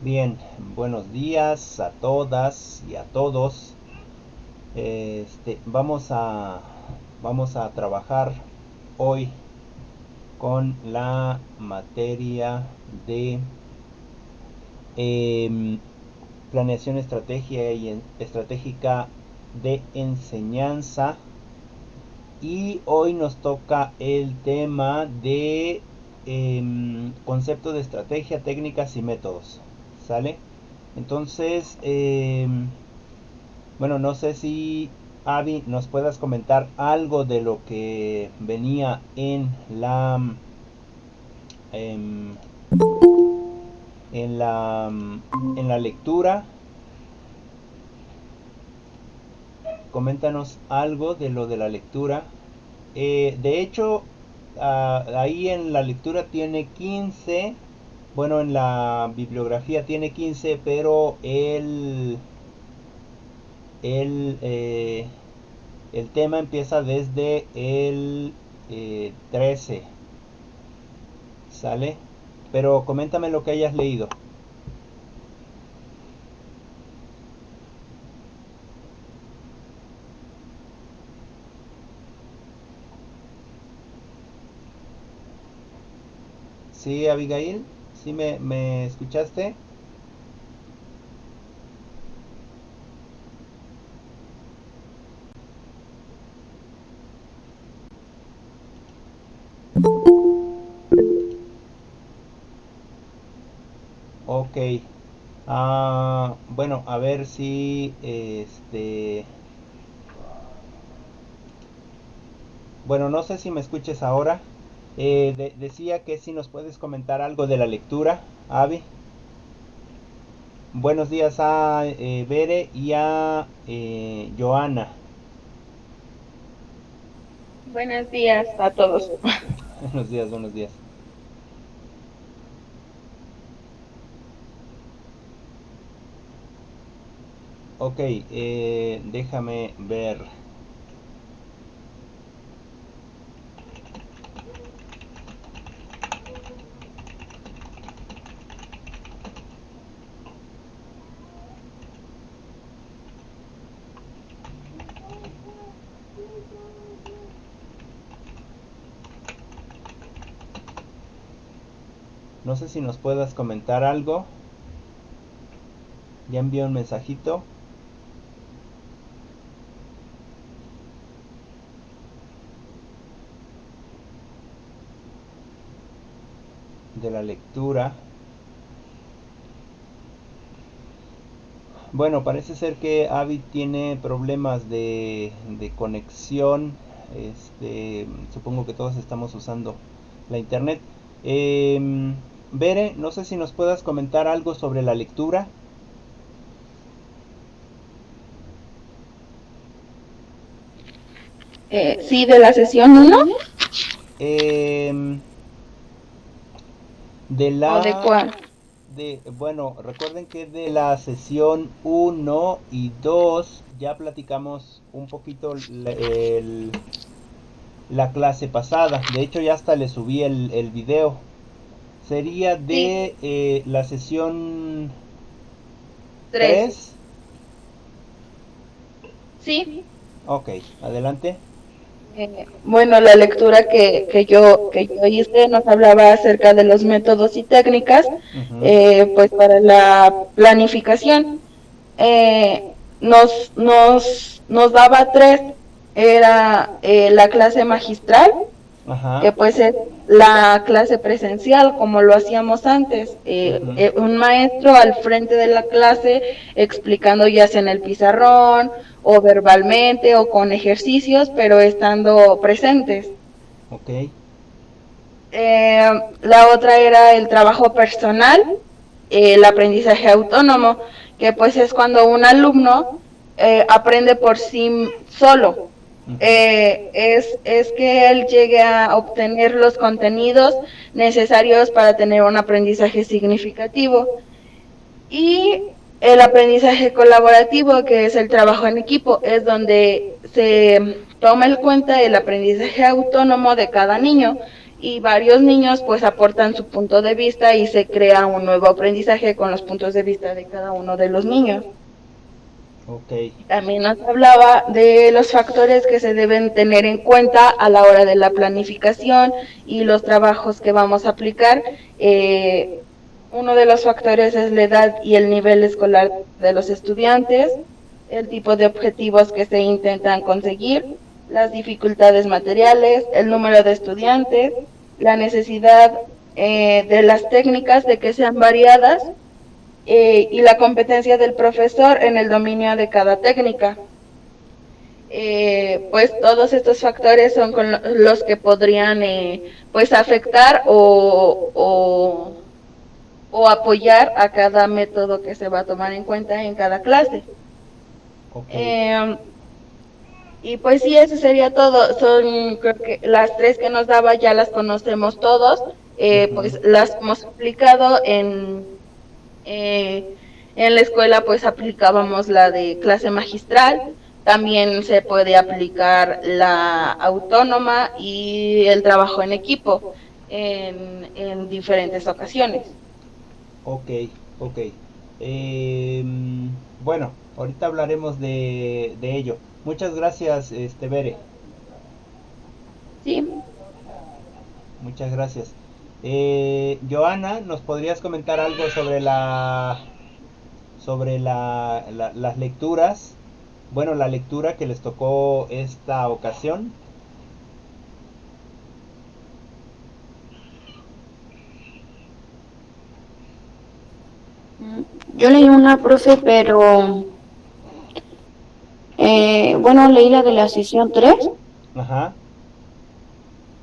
Bien, buenos días a todas y a todos. Vamos a trabajar hoy con la materia de em, planeación estratégica de enseñanza, y hoy nos toca el tema de concepto de estrategia, técnicas y métodos. ¿Sale? Entonces, bueno, no sé si Avi nos puedas comentar algo de lo que venía em, en la en la lectura. Coméntanos algo de lo de la lectura. De hecho, ahí en la lectura tiene 15. Bueno, en la bibliografía tiene 15, pero el, eh, el tema empieza desde el 13. ¿Sale? Pero coméntame lo que hayas leído. Sí, Abigail, ¿sí me escuchaste? Ok. Bueno, a ver si bueno, no sé si me escuches ahora. Decía que si nos puedes comentar algo de la lectura, Avi. Buenos días a Bere y a Joana. Buenos días a todos. Buenos días, buenos días. Ok, déjame ver. No sé si nos puedas comentar algo. Ya envié un mensajito de la lectura. Bueno, parece ser que Avi tiene problemas de conexión. Supongo que todos estamos usando la internet. Bere, no sé si nos puedas comentar algo sobre la lectura. Sí, de la sesión uno Em, de o de la cuál. bueno, recuerden que de la sesión uno y 2 ya platicamos un poquito la clase pasada. De hecho, ya hasta le subí el video. Sería Sí, de la sesión tres. 3. Sí. Ok, adelante. Bueno, la lectura que yo hice nos hablaba acerca de los métodos y técnicas, Ujú. pues para la planificación. Nos daba tres. Era la clase magistral, Ajá. que pues es la clase presencial como lo hacíamos antes, Ujú. un maestro al frente de la clase explicando ya sea en el pizarrón o verbalmente o con ejercicios, pero estando presentes. Ok. La otra era el trabajo personal, el aprendizaje autónomo, que pues es cuando un alumno aprende por sí solo. Ujú. Es que él llegue a obtener los contenidos necesarios para tener un aprendizaje significativo. Y el aprendizaje colaborativo, que es el trabajo en equipo, es donde se toma en cuenta el aprendizaje autónomo de cada niño y varios niños pues aportan su punto de vista y se crea un nuevo aprendizaje con los puntos de vista de cada uno de los niños. Ok. También nos hablaba de los factores que se deben tener en cuenta a la hora de la planificación y los trabajos que vamos a aplicar. Uno de los factores es la edad y el nivel escolar de los estudiantes, el tipo de objetivos que se intentan conseguir, las dificultades materiales, el número de estudiantes, la necesidad de las técnicas de que sean variadas y la competencia del profesor en el dominio de cada técnica. Pues todos estos factores son con los que podrían pues afectar o apoyar a cada método que se va a tomar en cuenta en cada clase. Okay. Y pues sí, eso sería todo. Son, creo que las tres que nos daba ya las conocemos todos. Pues las hemos aplicado en la escuela, pues aplicábamos la de clase magistral. También se puede aplicar la autónoma y el trabajo en equipo en diferentes ocasiones. Ok, ok. Bueno, ahorita hablaremos de ello. Muchas gracias, Bere. Sí. Muchas gracias. Joana, ¿nos podrías comentar algo sobre las lecturas? Bueno, la lectura que les tocó esta ocasión. Yo leí una, profe, pero bueno, leí la de la sesión 3 Ajá.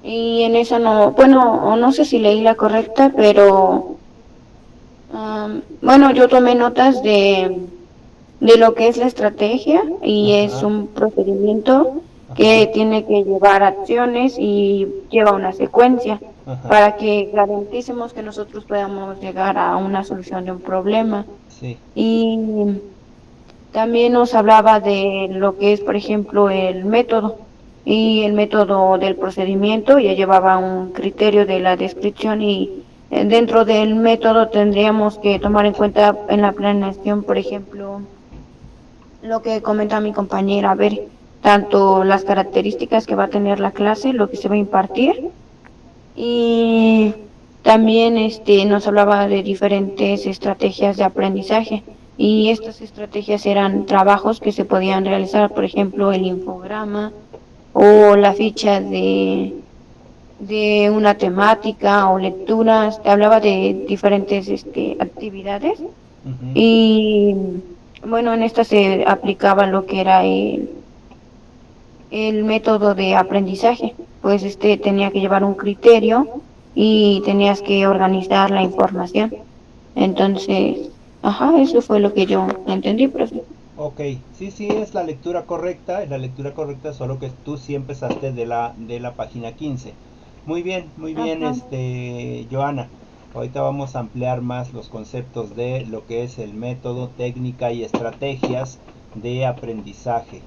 y en esa no, bueno, o no sé si leí la correcta, pero bueno, yo tomé notas de lo que es la estrategia y es Ajá. un procedimiento Ajá. que tiene que llevar acciones y lleva una secuencia Ajá. para que garanticemos que nosotros podamos llegar a una solución de un problema. Sí. Y también nos hablaba de lo que es, por ejemplo, el método y el método del procedimiento. Ya llevaba un criterio de la descripción y dentro del método tendríamos que tomar en cuenta en la planeación, por ejemplo, lo que comenta mi compañera, a ver, tanto las características que va a tener la clase, lo que se va a impartir y también nos hablaba de diferentes estrategias de aprendizaje y estas estrategias eran trabajos que se podían realizar, por ejemplo, el infograma o la ficha de una temática o lecturas. Te hablaba de diferentes actividades Ujú. y bueno, en esta se aplicaba lo que era el método de aprendizaje, pues tenía que llevar un criterio y tenías que organizar la información. Entonces, ajá, eso fue lo que yo entendí, profe. Ok, sí, sí, es la lectura correcta, solo que tú sí empezaste de la página 15. Muy bien, Ajá. Joana. Ahorita vamos a ampliar más los conceptos de lo que es el método, técnica y estrategias de aprendizaje.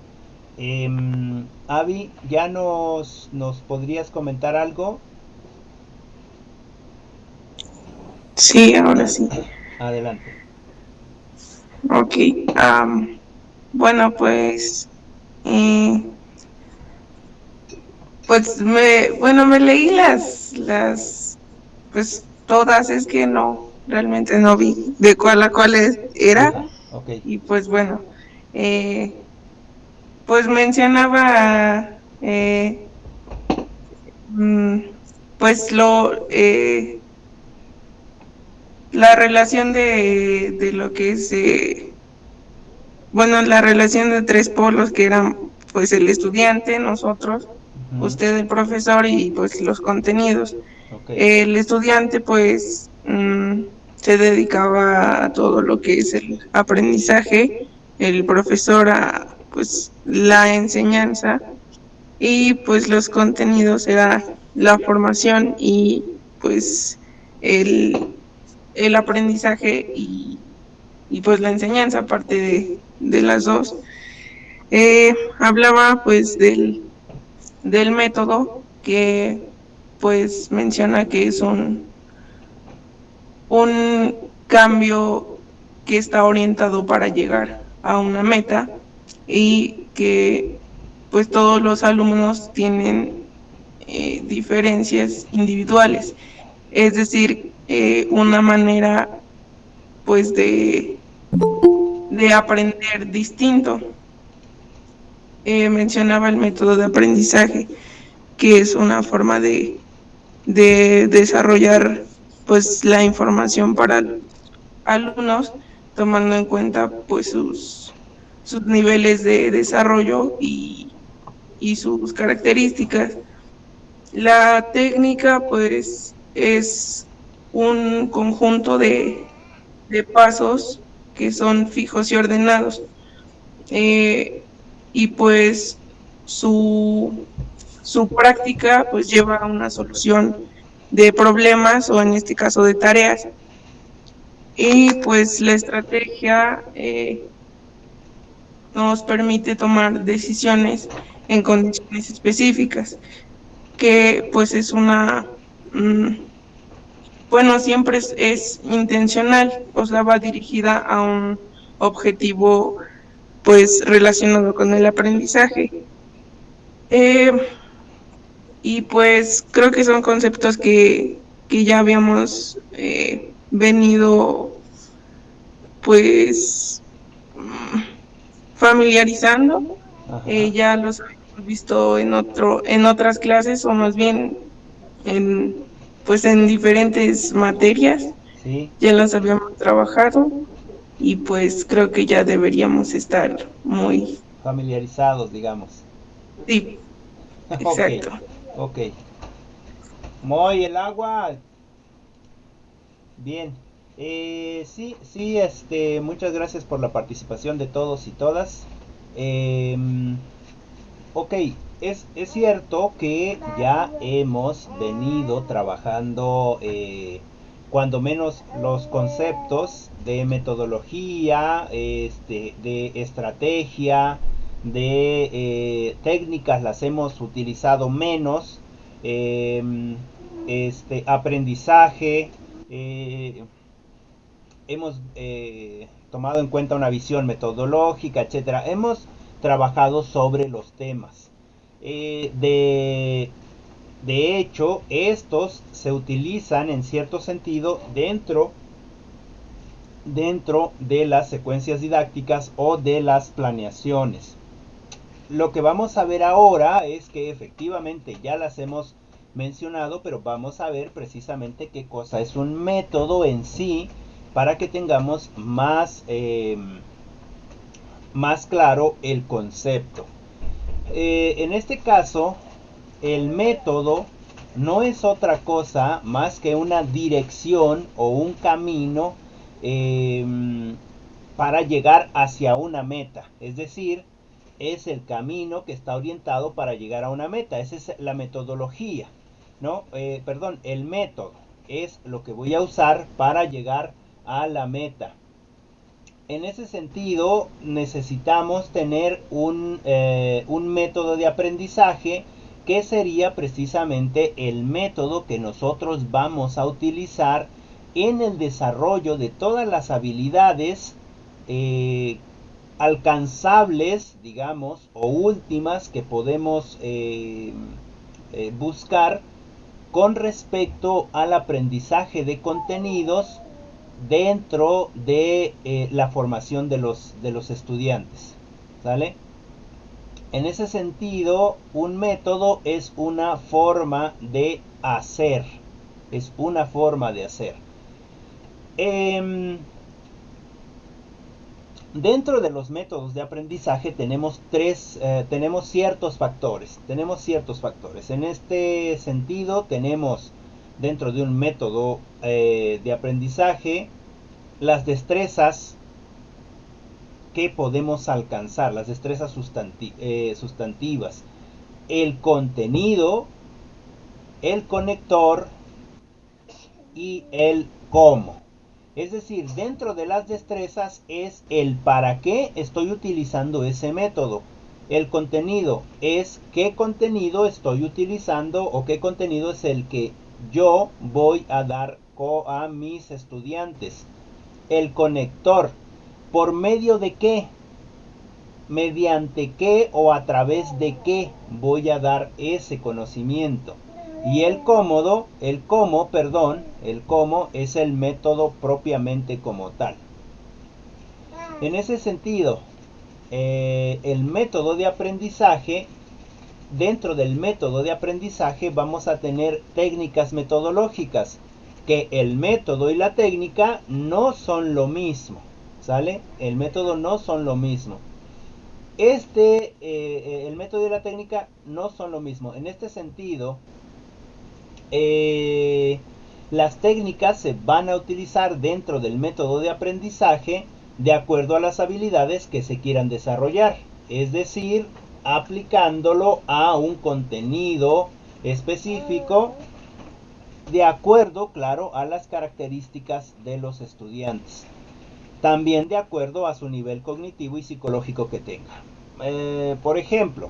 Avi, ¿ya nos podrías comentar algo? Sí, ahora sí. Adelante. Ok. Bueno, eh, bueno, me leí pues todas, es que no, realmente no vi de cuál a cuál era. Ok. Y pues bueno, eh, pues mencionaba, mm, pues la relación de lo que es, bueno, la relación de tres polos que eran pues el estudiante, nosotros, Ujú. usted el profesor y pues los contenidos. Ok. El estudiante pues se dedicaba a todo lo que es el aprendizaje, el profesor a pues la enseñanza y pues los contenidos era la formación y pues el, el aprendizaje y pues la enseñanza, aparte de las dos. Hablaba pues del método que pues menciona que es un cambio que está orientado para llegar a una meta y que pues todos los alumnos tienen diferencias individuales, es decir, una manera pues de aprender distinto. Mencionaba el método de aprendizaje, que es una forma de desarrollar pues la información para los alumnos, tomando en cuenta pues sus niveles de desarrollo y sus características. La técnica pues es un conjunto de pasos que son fijos y ordenados, eh, y pues su práctica pues lleva a una solución de problemas o en este caso de tareas. Y pues la estrategia nos permite tomar decisiones en condiciones específicas, que pues es bueno, siempre es intencional, o sea, va dirigida a un objetivo pues relacionado con el aprendizaje. Eh, y pues creo que son conceptos que ya habíamos venido pues familiarizando, Ajá. ya los habíamos visto en otras clases o más bien en, pues en diferentes materias, Sí, ya las habíamos trabajado y pues creo que ya deberíamos estar muy, familiarizados, digamos. sí, Ok, exacto. ok. Moy, el agua. Bien. Sí, sí, muchas gracias por la participación de todos y todas. Em, ok, es cierto que ya hemos venido trabajando, cuando menos los conceptos de metodología, de estrategia, de técnicas las hemos utilizado menos, aprendizaje, eh, hemos tomado en cuenta una visión metodológica, etcétera. Hemos trabajado sobre los temas. Eh, de, de hecho, estos se utilizan en cierto sentido dentro de las secuencias didácticas o de las planeaciones. Lo que vamos a ver ahora es que efectivamente ya las hemos mencionado, pero vamos a ver precisamente qué cosa es un método en sí para que tengamos más claro el concepto. En este caso, el método no es otra cosa más que una dirección o un camino eh, para llegar hacia una meta. Es decir, es el camino que está orientado para llegar a una meta. Esa es la metodología, ¿no? Perdón, el método es lo que voy a usar para llegar a la meta. En ese sentido, necesitamos tener un método de aprendizaje que sería precisamente el método que nosotros vamos a utilizar en el desarrollo de todas las habilidades eh, alcanzables, digamos, o últimas que podemos buscar con respecto al aprendizaje de contenidos dentro de la formación de los estudiantes. ¿Sale? En ese sentido, un método es una forma de hacer. Es una forma de hacer. Eh, Dentro de los métodos de aprendizaje tenemos ciertos factores. Tenemos ciertos factores. En este sentido, tenemos dentro de un método de aprendizaje las destrezas que podemos alcanzar, las destrezas sustantivas, el contenido, el conector y el cómo. Es decir, dentro de las destrezas es el para qué estoy utilizando ese método. El contenido es qué contenido estoy utilizando o qué contenido es el que yo voy a dar a mis estudiantes. El conector, ¿por medio de qué? Mediante qué o a través de qué voy a dar ese conocimiento. Y el cómo es el método propiamente como tal. En ese sentido, el método de aprendizaje, dentro del método de aprendizaje vamos a tener técnicas metodológicas, que el método y la técnica no son lo mismo, ¿sale? El método no son lo mismo. El método y la técnica no son lo mismo. En este sentido, las técnicas se van a utilizar dentro del método de aprendizaje de acuerdo a las habilidades que se quieran desarrollar, es decir, aplicándolo a un contenido específico de acuerdo, claro, a las características de los estudiantes, también de acuerdo a su nivel cognitivo y psicológico que tenga. Por ejemplo,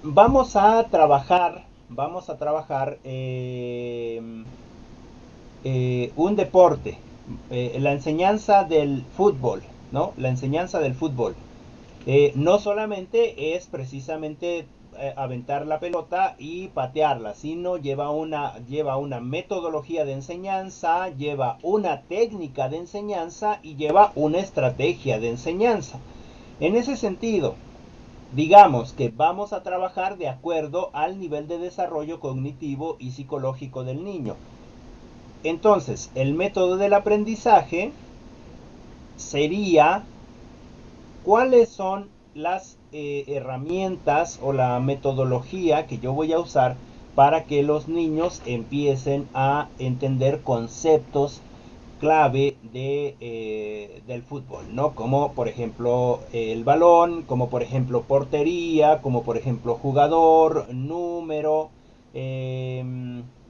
vamos a trabajar un deporte, la enseñanza del fútbol, ¿no? La enseñanza del fútbol. No solamente es precisamente aventar la pelota y patearla, sino lleva una metodología de enseñanza, lleva una técnica de enseñanza y lleva una estrategia de enseñanza. En ese sentido, digamos que vamos a trabajar de acuerdo al nivel de desarrollo cognitivo y psicológico del niño. Entonces, el método del aprendizaje sería cuáles son las herramientas o la metodología que yo voy a usar para que los niños empiecen a entender conceptos clave del fútbol, ¿no? Como por ejemplo el balón, como por ejemplo portería, como por ejemplo jugador, número,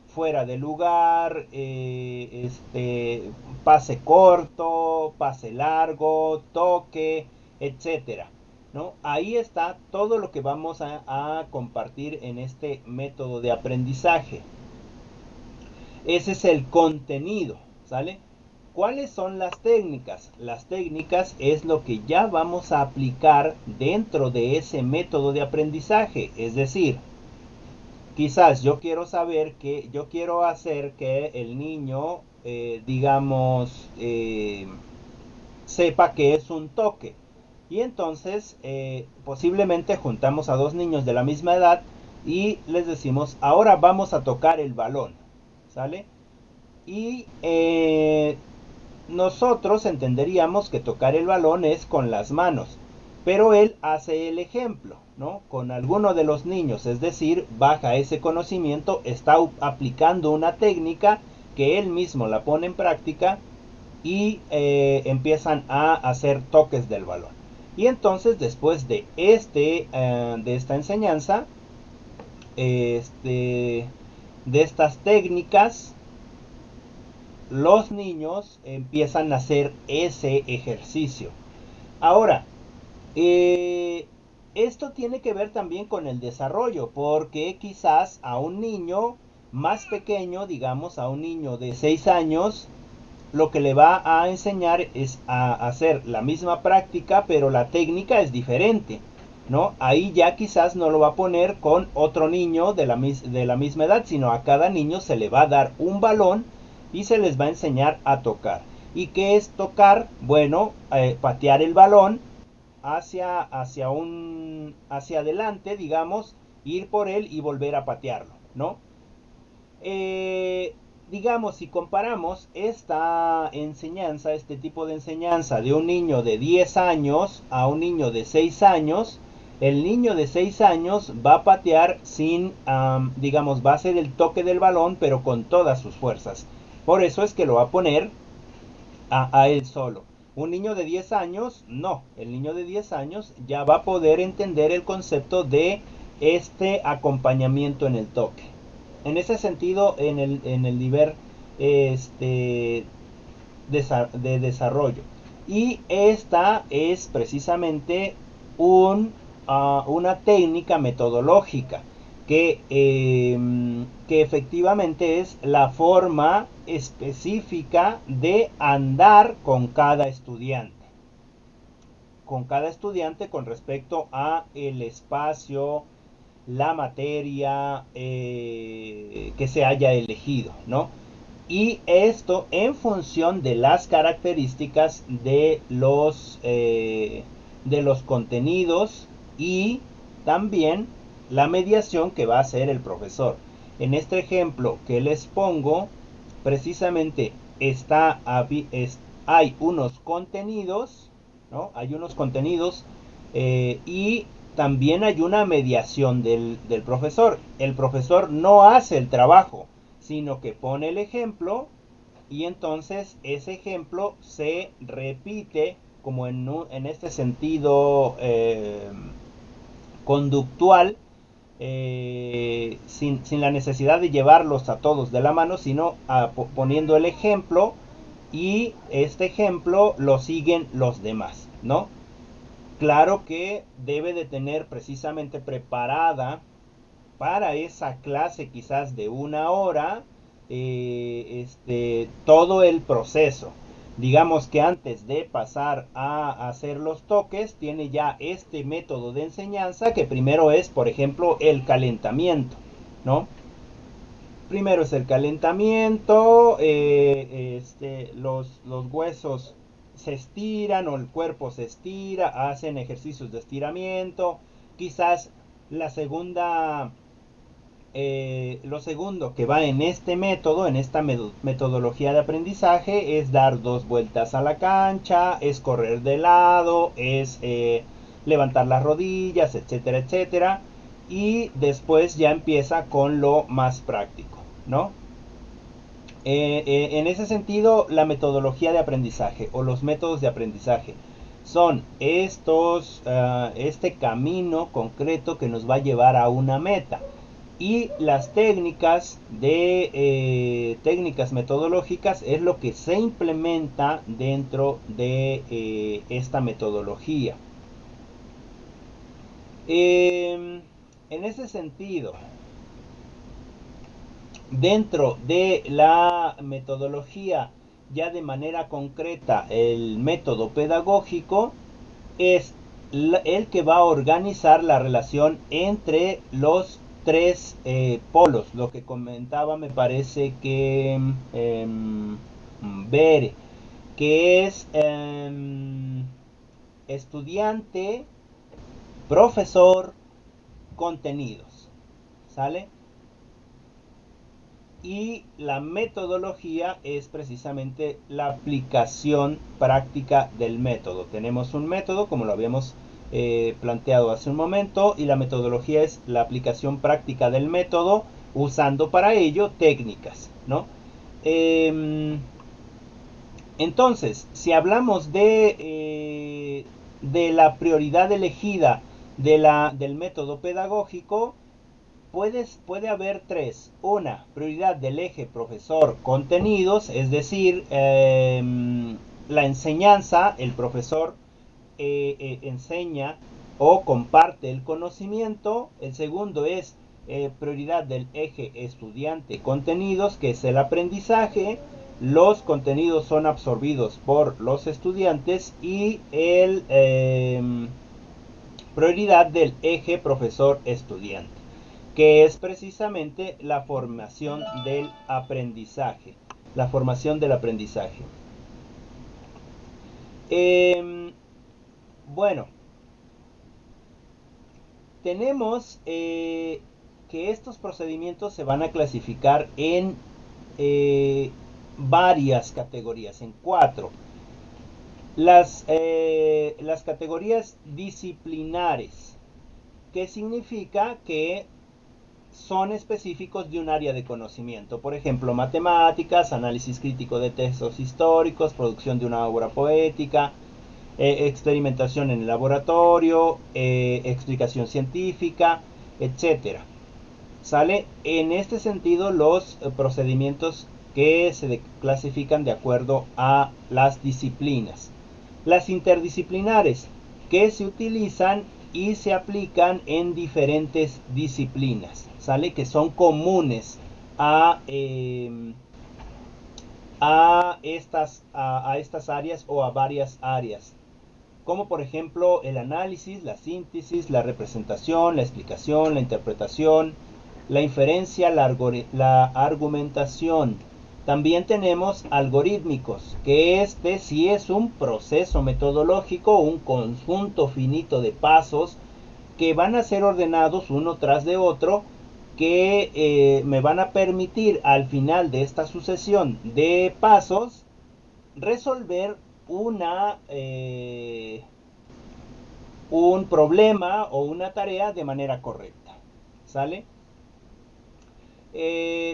fuera de lugar, pase corto, pase largo, toque, etcétera, ¿no? Ahí está todo lo que vamos a compartir en este método de aprendizaje. Ese es el contenido, ¿sale? ¿Cuáles son las técnicas? Las técnicas es lo que ya vamos a aplicar dentro de ese método de aprendizaje. Es decir, quizás yo quiero hacer que el niño, sepa que es un toque. Y entonces, posiblemente juntamos a dos niños de la misma edad y les decimos, ahora vamos a tocar el balón, ¿sale? Y nosotros entenderíamos que tocar el balón es con las manos, pero él hace el ejemplo, ¿no? Con alguno de los niños, es decir, baja ese conocimiento, está aplicando una técnica que él mismo la pone en práctica y empiezan a hacer toques del balón. Y entonces, después de esta enseñanza, de estas técnicas, los niños empiezan a hacer ese ejercicio. Ahora, esto tiene que ver también con el desarrollo, porque quizás a un niño más pequeño, digamos a un niño de 6 años, lo que le va a enseñar es a hacer la misma práctica, pero la técnica es diferente, ¿no? Ahí ya quizás no lo va a poner con otro niño de la misma edad, sino a cada niño se le va a dar un balón y se les va a enseñar a tocar. ¿Y qué es tocar? Bueno, patear el balón hacia adelante, digamos, ir por él y volver a patearlo, ¿no? Digamos, si comparamos esta enseñanza, este tipo de enseñanza de un niño de 10 años a un niño de 6 años, el niño de 6 años va a patear sin, digamos, va a hacer el toque del balón, pero con todas sus fuerzas. Por eso es que lo va a poner a él solo. Un niño de 10 años, no. El niño de 10 años ya va a poder entender el concepto de este acompañamiento en el toque. En ese sentido, en el nivel de desarrollo. Y esta es precisamente una técnica metodológica que efectivamente es la forma específica de andar con cada estudiante. Con cada estudiante con respecto a el espacio, la materia que se haya elegido, ¿no? Y esto en función de las características de los contenidos y también la mediación que va a hacer el profesor. En este ejemplo que les pongo, precisamente hay unos contenidos, ¿no? Hay unos contenidos y también hay una mediación del profesor. El profesor no hace el trabajo, sino que pone el ejemplo y entonces ese ejemplo se repite como en este sentido conductual, sin la necesidad de llevarlos a todos de la mano, sino poniendo el ejemplo, y este ejemplo lo siguen los demás, ¿no? Claro que debe de tener precisamente preparada para esa clase quizás de 1 hora todo el proceso. Digamos que antes de pasar a hacer los toques, tiene ya este método de enseñanza, que primero es, por ejemplo, el calentamiento, ¿no? Primero es el calentamiento, los huesos se estiran o el cuerpo se estira, hacen ejercicios de estiramiento. Quizás la segunda, lo segundo que va en este método, en esta metodología de aprendizaje, es dar 2 vueltas a la cancha, es correr de lado, es levantar las rodillas, etcétera, etcétera. Y después ya empieza con lo más práctico, ¿no? En ese sentido, la metodología de aprendizaje o los métodos de aprendizaje son este camino concreto que nos va a llevar a una meta. Y las técnicas técnicas metodológicas es lo que se implementa dentro de esta metodología. En ese sentido, dentro de la metodología, ya de manera concreta, el método pedagógico es el que va a organizar la relación entre los 3 polos, lo que comentaba, me parece que Bere, que es estudiante, profesor, contenidos, ¿sale? Y la metodología es precisamente la aplicación práctica del método. Tenemos un método, como lo habíamos planteado hace un momento, y la metodología es la aplicación práctica del método, usando para ello técnicas, ¿no? Entonces, si hablamos de la prioridad elegida del método pedagógico, puede haber 3. Una, prioridad del eje profesor-contenidos, es decir, la enseñanza, el profesor enseña o comparte el conocimiento. El segundo es prioridad del eje estudiante-contenidos, que es el aprendizaje. Los contenidos son absorbidos por los estudiantes. Y prioridad del eje profesor-estudiante, que es precisamente la formación del aprendizaje. La formación del aprendizaje. Bueno, tenemos que estos procedimientos se van a clasificar en varias categorías, en 4. Las categorías disciplinares, que significa que son específicos de un área de conocimiento. Por ejemplo, matemáticas, análisis crítico de textos históricos, producción de una obra poética, experimentación en el laboratorio, explicación científica, etcétera. ¿Sale? En este sentido, los procedimientos que se clasifican de acuerdo a las disciplinas. Las interdisciplinares, que se utilizan y se aplican en diferentes disciplinas, ¿sale? Que son comunes a estas áreas o a varias áreas, como por ejemplo el análisis, la síntesis, la representación, la explicación, la interpretación, la inferencia, la argumentación. También tenemos algorítmicos, que este sí es un proceso metodológico, un conjunto finito de pasos que van a ser ordenados uno tras de otro, que me van a permitir al final de esta sucesión de pasos resolver un problema o una tarea de manera correcta. ¿Sale?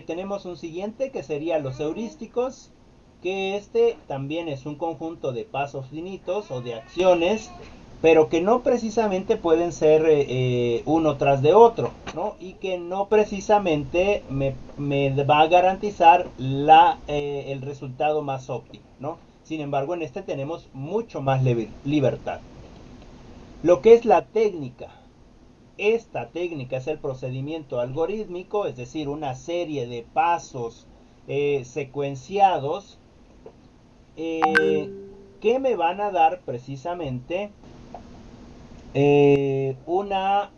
Tenemos un siguiente que sería los heurísticos, que este también es un conjunto de pasos finitos o de acciones, pero que no precisamente pueden ser uno tras de otro, ¿no? Y que no precisamente me va a garantizar el resultado más óptimo, ¿no? Sin embargo, en este tenemos mucho más libertad. Lo que es la técnica. Esta técnica es el procedimiento algorítmico, es decir, una serie de pasos secuenciados que me van a dar precisamente una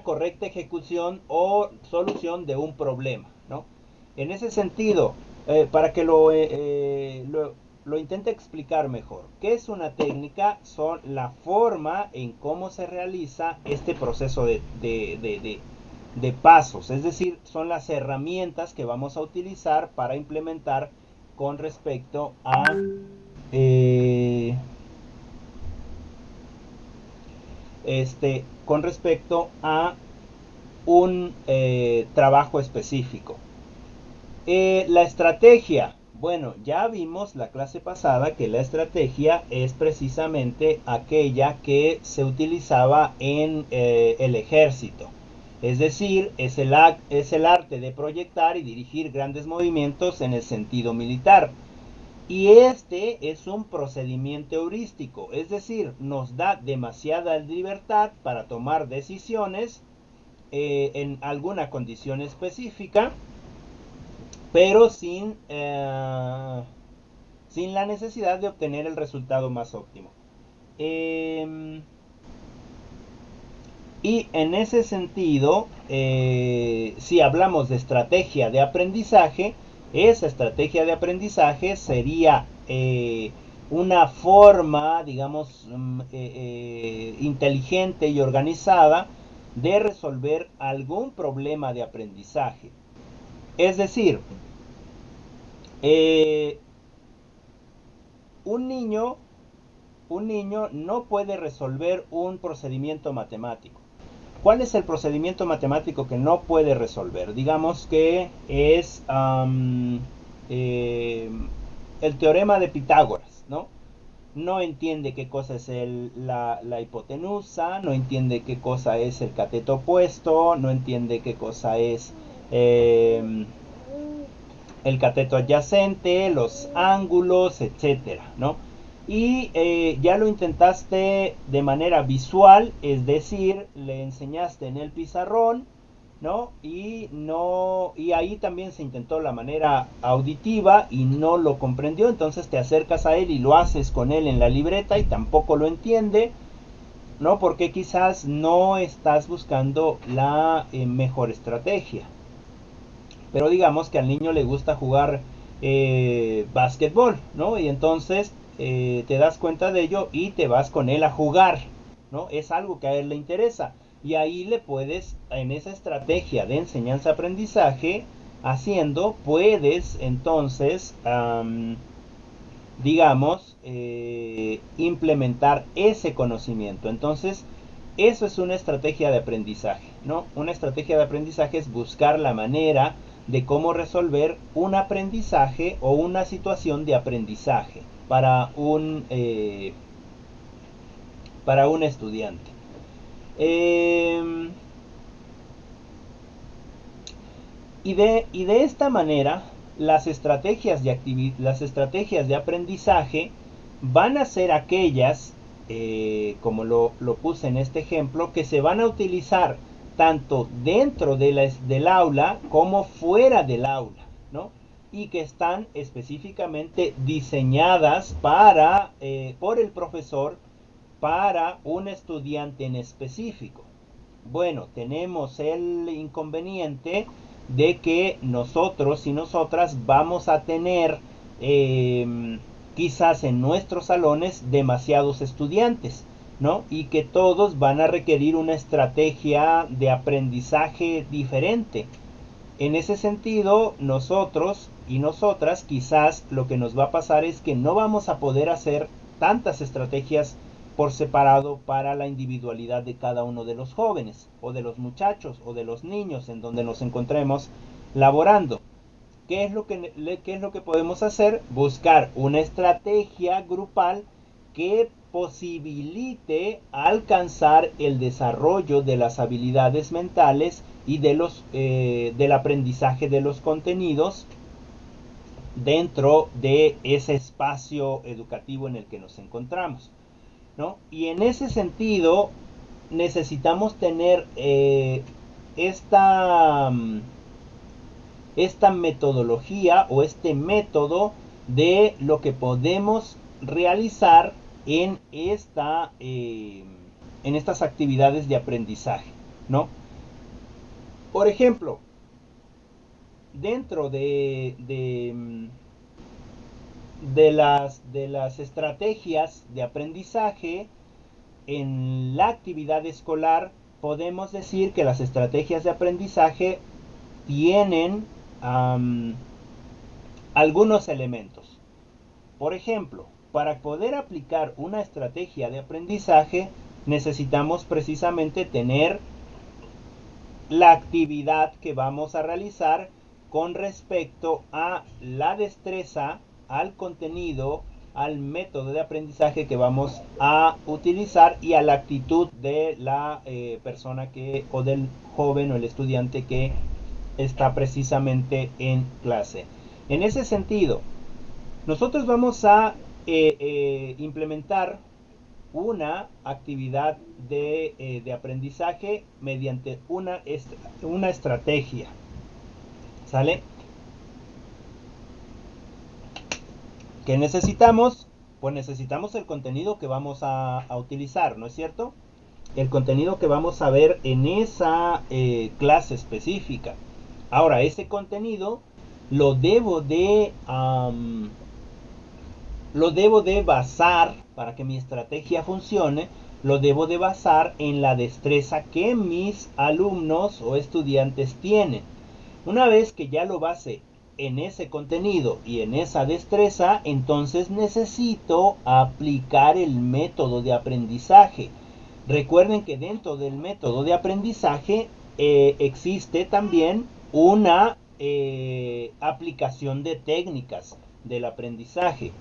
correcta ejecución o solución de un problema, ¿no? En ese sentido, para que lo intente explicar mejor, ¿qué es una técnica? Son la forma en cómo se realiza este proceso de pasos, es decir, son las herramientas que vamos a utilizar para implementar con respecto a un trabajo específico. La estrategia. Bueno, ya vimos la clase pasada que la estrategia es precisamente aquella que se utilizaba en el ejército. Es decir, es el arte de proyectar y dirigir grandes movimientos en el sentido militar. Y este es un procedimiento heurístico, es decir, nos da demasiada libertad para tomar decisiones en alguna condición específica, pero sin la necesidad de obtener el resultado más óptimo. Y en ese sentido, si hablamos de estrategia de aprendizaje, esa estrategia de aprendizaje sería una forma, digamos, inteligente y organizada de resolver algún problema de aprendizaje. Es decir, un niño no puede resolver un procedimiento matemático. ¿Cuál es el procedimiento matemático que no puede resolver? Digamos que es el teorema de Pitágoras, ¿no? No entiende qué cosa es la hipotenusa, no entiende qué cosa es el cateto opuesto, no entiende qué cosa es el cateto adyacente, los ángulos, etcétera, ¿no? Y ya lo intentaste de manera visual, es decir, le enseñaste en el pizarrón, ¿no? Y ahí también se intentó la manera auditiva y no lo comprendió, entonces te acercas a él y lo haces con él en la libreta y tampoco lo entiende, ¿no? Porque quizás no estás buscando la mejor estrategia. Pero digamos que al niño le gusta jugar básquetbol, ¿no? Y entonces te das cuenta de ello y te vas con él a jugar, ¿no? Es algo que a él le interesa. Y ahí le puedes, en esa estrategia de enseñanza-aprendizaje, puedes entonces, digamos, implementar ese conocimiento. Entonces, eso es una estrategia de aprendizaje, ¿no? Una estrategia de aprendizaje es buscar la manera de cómo resolver un aprendizaje o una situación de aprendizaje para un estudiante. Y de esta manera las estrategias de aprendizaje van a ser aquellas, como lo puse en este ejemplo, que se van a utilizar tanto dentro del aula como fuera del aula, ¿no? Y que están específicamente diseñadas por el profesor para un estudiante en específico. Bueno, tenemos el inconveniente de que nosotros y nosotras vamos a tener quizás en nuestros salones demasiados estudiantes, ¿no? Y que todos van a requerir una estrategia de aprendizaje diferente. En ese sentido, nosotros y nosotras quizás lo que nos va a pasar es que no vamos a poder hacer tantas estrategias por separado para la individualidad de cada uno de los jóvenes o de los muchachos o de los niños en donde nos encontremos laborando. ¿Qué es lo que podemos hacer? Buscar una estrategia grupal que posibilite alcanzar el desarrollo de las habilidades mentales y del aprendizaje de los contenidos dentro de ese espacio educativo en el que nos encontramos, ¿no? Y en ese sentido necesitamos tener esta metodología o este método de lo que podemos realizar en estas actividades de aprendizaje, ¿no? Por ejemplo, dentro de las estrategias de aprendizaje en la actividad escolar, podemos decir que las estrategias de aprendizaje tienen algunos elementos. Por ejemplo, para poder aplicar una estrategia de aprendizaje necesitamos precisamente tener la actividad que vamos a realizar con respecto a la destreza, al contenido, al método de aprendizaje que vamos a utilizar y a la actitud de la persona o del joven o el estudiante que está precisamente en clase. En ese sentido, nosotros vamos a implementar una actividad de aprendizaje mediante una estrategia. ¿Sale? ¿Qué necesitamos? Pues necesitamos el contenido que vamos a utilizar, ¿no es cierto? El contenido que vamos a ver en esa clase específica. Ahora, ese contenido lo debo de basar, para que mi estrategia funcione, lo debo de basar en la destreza que mis alumnos o estudiantes tienen. Una vez que ya lo base en ese contenido y en esa destreza, entonces necesito aplicar el método de aprendizaje. Recuerden que dentro del método de aprendizaje existe también una aplicación de técnicas del aprendizaje.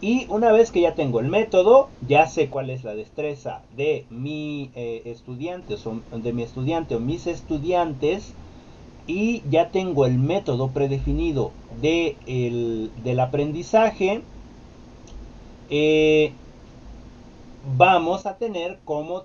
Y una vez que ya tengo el método, ya sé cuál es la destreza de mi estudiante o mis estudiantes, y ya tengo el método predefinido del aprendizaje, vamos a tener como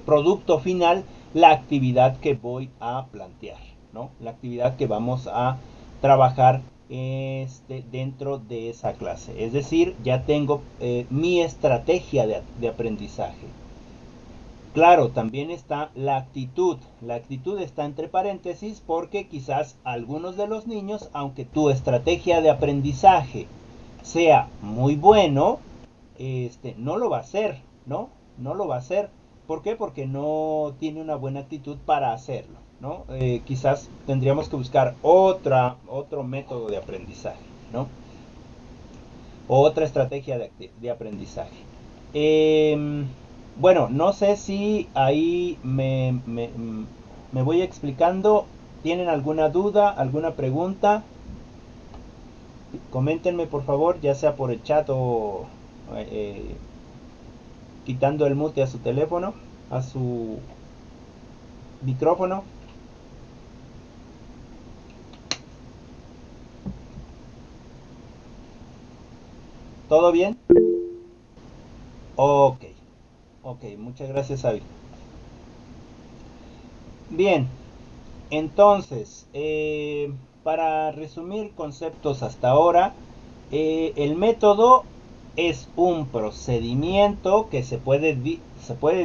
producto final la actividad que voy a plantear, ¿no? La actividad que vamos a trabajar dentro de esa clase. Es decir, ya tengo mi estrategia de aprendizaje. Claro, también está la actitud. La actitud está entre paréntesis porque quizás algunos de los niños, aunque tu estrategia de aprendizaje sea muy bueno, no lo va a hacer, ¿no? No lo va a hacer. ¿Por qué? Porque no tiene una buena actitud para hacerlo, ¿no? Quizás tendríamos que buscar otro método de aprendizaje, ¿no? O otra estrategia de aprendizaje. Bueno, no sé si ahí me voy explicando. ¿Tienen alguna duda, alguna pregunta? Coméntenme por favor, ya sea por el chat o quitando el mute a su teléfono, a su micrófono. ¿Todo bien? Ok, ok, muchas gracias, Avi. Bien, entonces, para resumir conceptos hasta ahora, el método es un procedimiento que se puede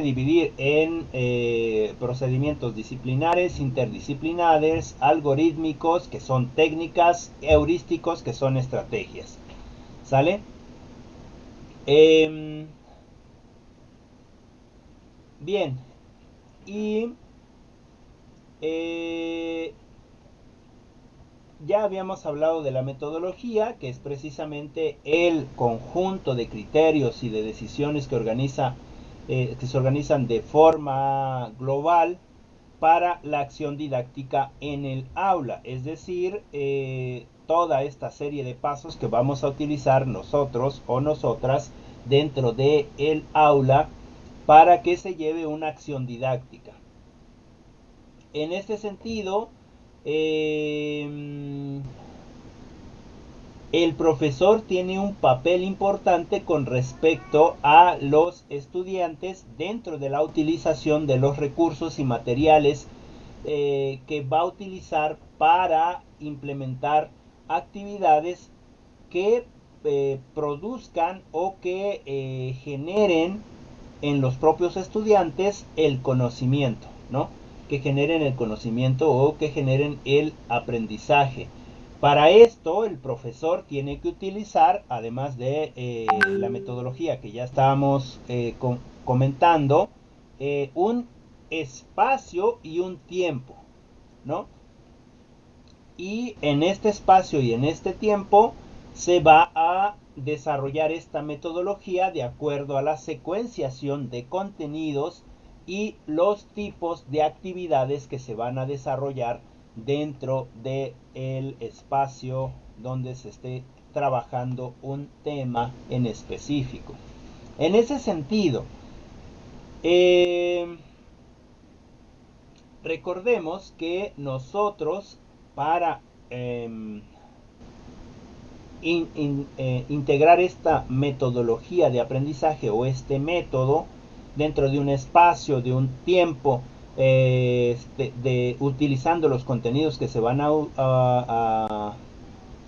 dividir en procedimientos disciplinares, interdisciplinares, algorítmicos, que son técnicas, heurísticos, que son estrategias. ¿Sale? Bien, y ya habíamos hablado de la metodología, que es precisamente el conjunto de criterios y de decisiones que se organizan de forma global para la acción didáctica en el aula, es decir, toda esta serie de pasos que vamos a utilizar nosotros o nosotras dentro de el aula para que se lleve una acción didáctica. En este sentido, el profesor tiene un papel importante con respecto a los estudiantes dentro de la utilización de los recursos y materiales que va a utilizar para implementar actividades que produzcan o que generen en los propios estudiantes el conocimiento, ¿no? Que generen el conocimiento o que generen el aprendizaje. Para esto el profesor tiene que utilizar, además de la metodología que ya estábamos comentando, un espacio y un tiempo, ¿no? Y en este espacio y en este tiempo se va a desarrollar esta metodología de acuerdo a la secuenciación de contenidos y los tipos de actividades que se van a desarrollar dentro del espacio donde se esté trabajando un tema en específico. En ese sentido, recordemos que nosotros para integrar esta metodología de aprendizaje o este método dentro de un espacio, de un tiempo, utilizando los contenidos que se van a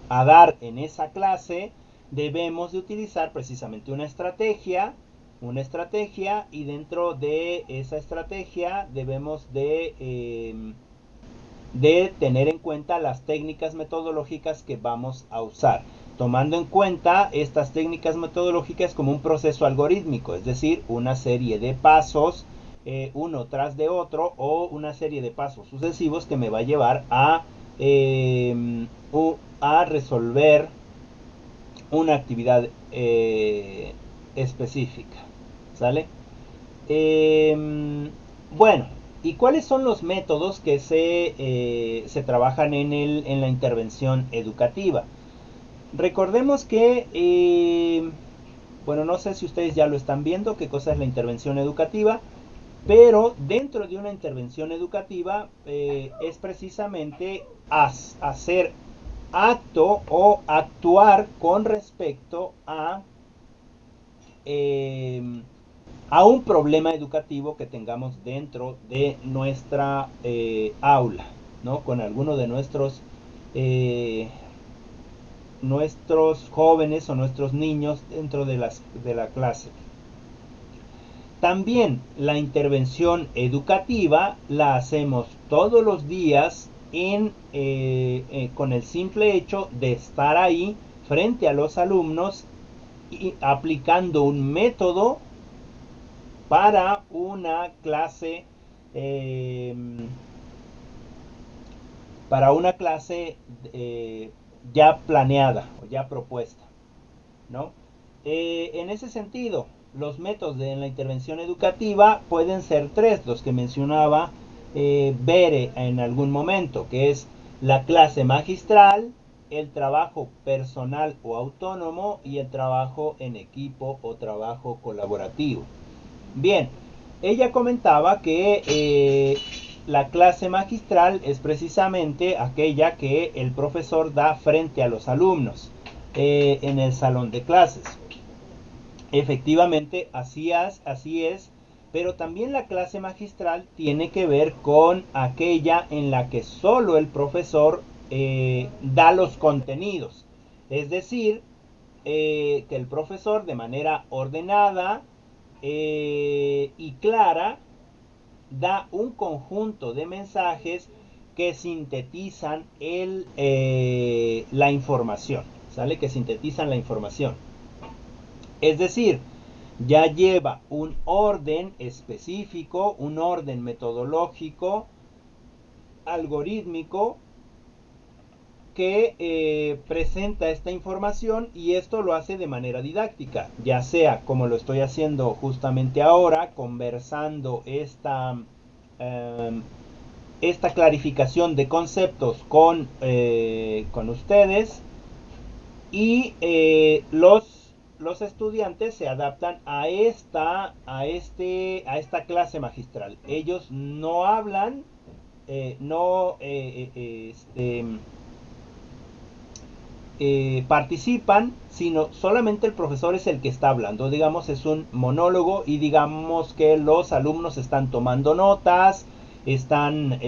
dar en esa clase, debemos de utilizar precisamente una estrategia y dentro de esa estrategia debemos de tener en cuenta las técnicas metodológicas que vamos a usar, tomando en cuenta estas técnicas metodológicas como un proceso algorítmico, es decir, una serie de pasos uno tras de otro o una serie de pasos sucesivos que me va a llevar a resolver una actividad específica. ¿Sale? Bueno, ¿y cuáles son los métodos que se trabajan en la intervención educativa? Recordemos que, bueno, no sé si ustedes ya lo están viendo, qué cosa es la intervención educativa, pero dentro de una intervención educativa es precisamente hacer acto o actuar con respecto a un problema educativo que tengamos dentro de nuestra aula, ¿no? Con alguno de nuestros jóvenes o nuestros niños dentro de la clase. También la intervención educativa la hacemos todos los días con el simple hecho de estar ahí frente a los alumnos y aplicando un método para una clase ya planeada o ya propuesta, ¿no? En ese sentido, los métodos de la intervención educativa pueden ser tres, los que mencionaba Bere en algún momento, que es la clase magistral, el trabajo personal o autónomo y el trabajo en equipo o trabajo colaborativo. Bien, ella comentaba que la clase magistral es precisamente aquella que el profesor da frente a los alumnos en el salón de clases. Efectivamente, así es, pero también la clase magistral tiene que ver con aquella en la que solo el profesor da los contenidos. Es decir, que el profesor de manera ordenada y clara da un conjunto de mensajes que sintetizan la información, ¿sale? Que sintetizan la información. Es decir, ya lleva un orden específico, un orden metodológico, algorítmico, que presenta esta información, y esto lo hace de manera didáctica, ya sea como lo estoy haciendo justamente ahora, conversando esta clarificación de conceptos con ustedes, y los estudiantes se adaptan a esta clase magistral. Ellos no hablan, no participan, sino solamente el profesor es el que está hablando. Digamos, es un monólogo, y digamos que los alumnos están tomando notas, están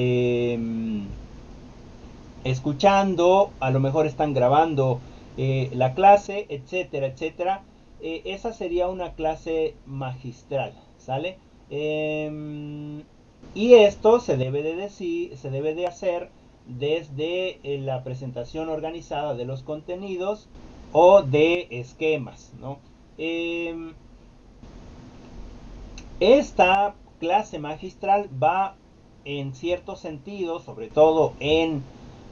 escuchando, a lo mejor están grabando la clase, etcétera, etcétera. Esa sería una clase magistral, ¿sale? Y esto se debe de hacer desde la presentación organizada de los contenidos o de esquemas, ¿no? Esta clase magistral va, en cierto sentido, sobre todo en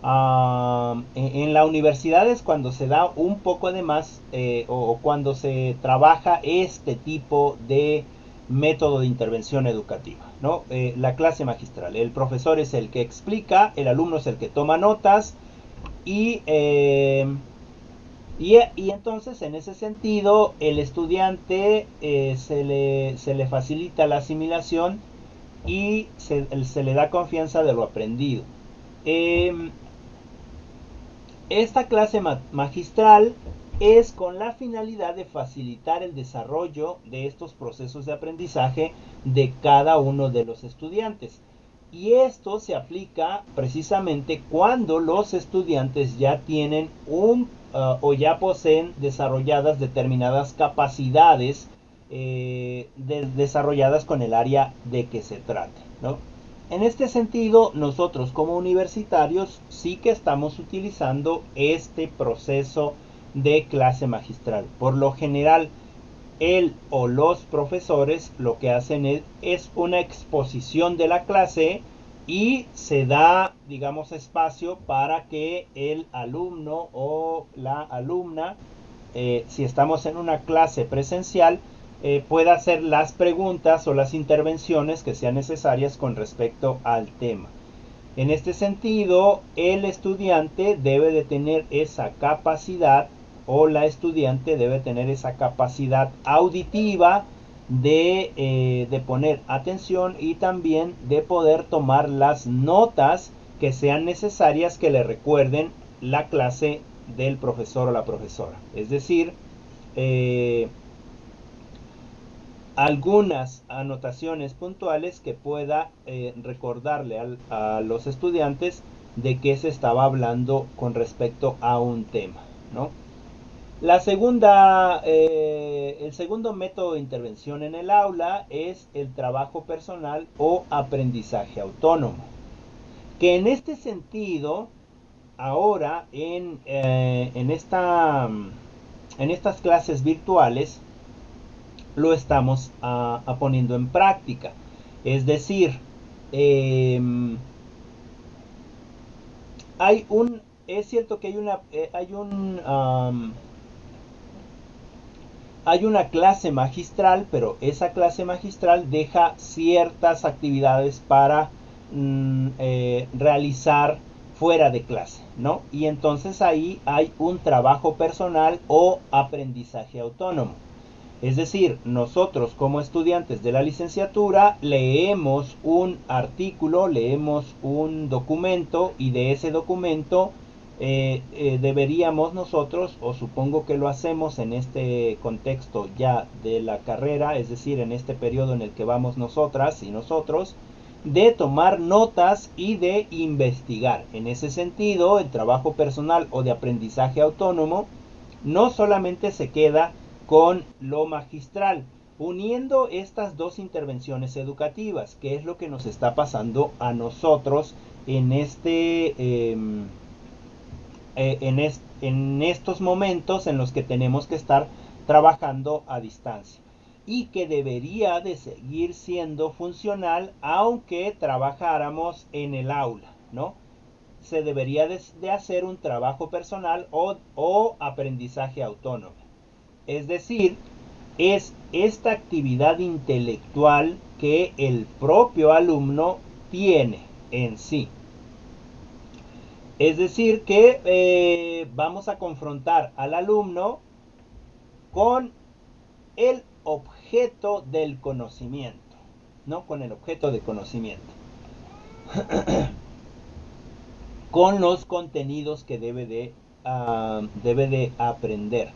la universidad, es cuando se da un poco de más o cuando se trabaja este tipo de método de intervención educativa, ¿no? La clase magistral, el profesor es el que explica, el alumno es el que toma notas, y entonces, en ese sentido, el estudiante se le facilita la asimilación y se le da confianza de lo aprendido. Esta clase magistral es con la finalidad de facilitar el desarrollo de estos procesos de aprendizaje de cada uno de los estudiantes. Y esto se aplica precisamente cuando los estudiantes ya tienen o ya poseen desarrolladas determinadas capacidades desarrolladas con el área de que se trate, ¿no? En este sentido, nosotros como universitarios sí que estamos utilizando este proceso de clase magistral. Por lo general, él o los profesores lo que hacen es una exposición de la clase, y se da, digamos, espacio para que el alumno o la alumna, si estamos en una clase presencial, pueda hacer las preguntas o las intervenciones que sean necesarias con respecto al tema. En este sentido, el estudiante debe de tener esa capacidad, o la estudiante debe tener esa capacidad auditiva de poner atención, y también de poder tomar las notas que sean necesarias, que le recuerden la clase del profesor o la profesora. Es decir, algunas anotaciones puntuales que pueda recordarle a los estudiantes de qué se estaba hablando con respecto a un tema, ¿no? El segundo método de intervención en el aula es el trabajo personal o aprendizaje autónomo, que en este sentido, ahora en estas clases virtuales, lo estamos poniendo en práctica. Es decir, es cierto que hay una clase magistral, pero esa clase magistral deja ciertas actividades para realizar fuera de clase, ¿no? Y entonces ahí hay un trabajo personal o aprendizaje autónomo. Es decir, nosotros como estudiantes de la licenciatura leemos un artículo, leemos un documento, y de ese documento deberíamos nosotros, o supongo que lo hacemos en este contexto ya de la carrera, es decir, en este periodo en el que vamos nosotras y nosotros, de tomar notas y de investigar. En ese sentido, el trabajo personal o de aprendizaje autónomo no solamente se queda con lo magistral, uniendo estas dos intervenciones educativas, que es lo que nos está pasando a nosotros en en estos momentos en los que tenemos que estar trabajando a distancia y que debería de seguir siendo funcional aunque trabajáramos en el aula, ¿no? Se debería de hacer un trabajo personal o aprendizaje autónomo. Es decir, es esta actividad intelectual que el propio alumno tiene en sí. Es decir, que vamos a confrontar al alumno con el objeto del conocimiento, no con el objeto de conocimiento, con los contenidos que debe de aprender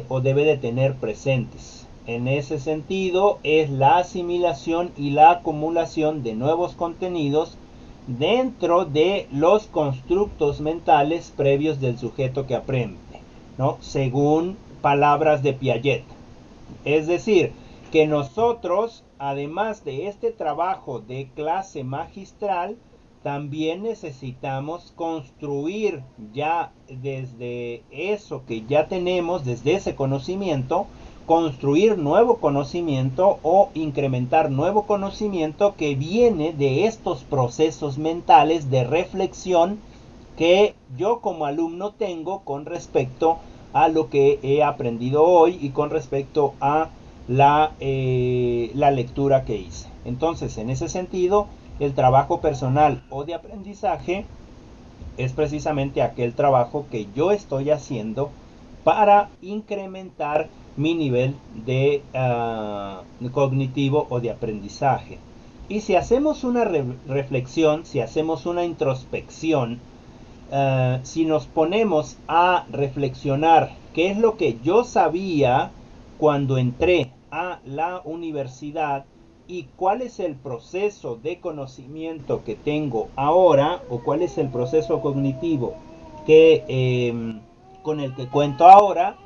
o debe de tener presentes. En ese sentido es la asimilación y la acumulación de nuevos contenidos dentro de los constructos mentales previos del sujeto que aprende, ¿no? Según palabras de Piaget. Es decir, que nosotros, además de este trabajo de clase magistral, también necesitamos construir ya desde eso que ya tenemos, desde ese conocimiento, construir nuevo conocimiento o incrementar nuevo conocimiento que viene de estos procesos mentales de reflexión que yo como alumno tengo con respecto a lo que he aprendido hoy y con respecto a la lectura que hice. Entonces, en ese sentido, el trabajo personal o de aprendizaje es precisamente aquel trabajo que yo estoy haciendo para incrementar mi nivel de cognitivo o de aprendizaje. Y si hacemos una reflexión, si hacemos una introspección, si nos ponemos a reflexionar qué es lo que yo sabía cuando entré a la universidad y cuál es el proceso de conocimiento que tengo ahora o cuál es el proceso cognitivo con el que cuento ahora,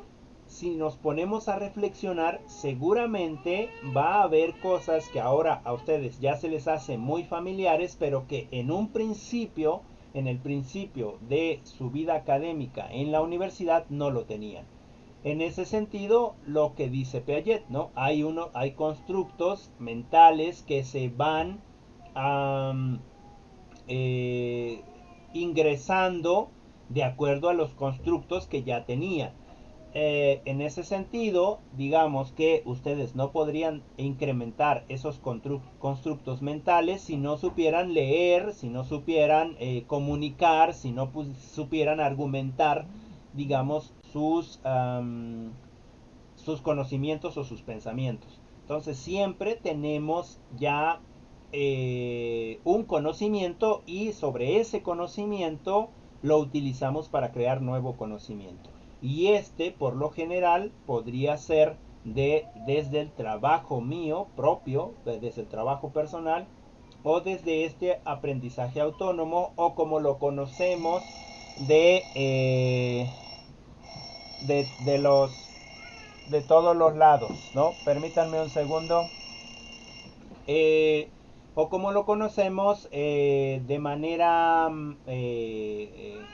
si nos ponemos a reflexionar, seguramente va a haber cosas que ahora a ustedes ya se les hace muy familiares, pero que en un principio, en el principio de su vida académica en la universidad, no lo tenían. En ese sentido, lo que dice Piaget, ¿no? Hay constructos mentales que se van ingresando de acuerdo a los constructos que ya tenían. En ese sentido, digamos que ustedes no podrían incrementar esos constructos mentales si no supieran leer, si no supieran comunicar, si no supieran argumentar, digamos, sus conocimientos o sus pensamientos. Entonces siempre tenemos ya un conocimiento y sobre ese conocimiento lo utilizamos para crear nuevo conocimiento. Y por lo general, podría ser desde el trabajo mío propio, desde el trabajo personal, o desde este aprendizaje autónomo, o como lo conocemos de todos los lados, ¿no? Permítanme un segundo. O como lo conocemos de manera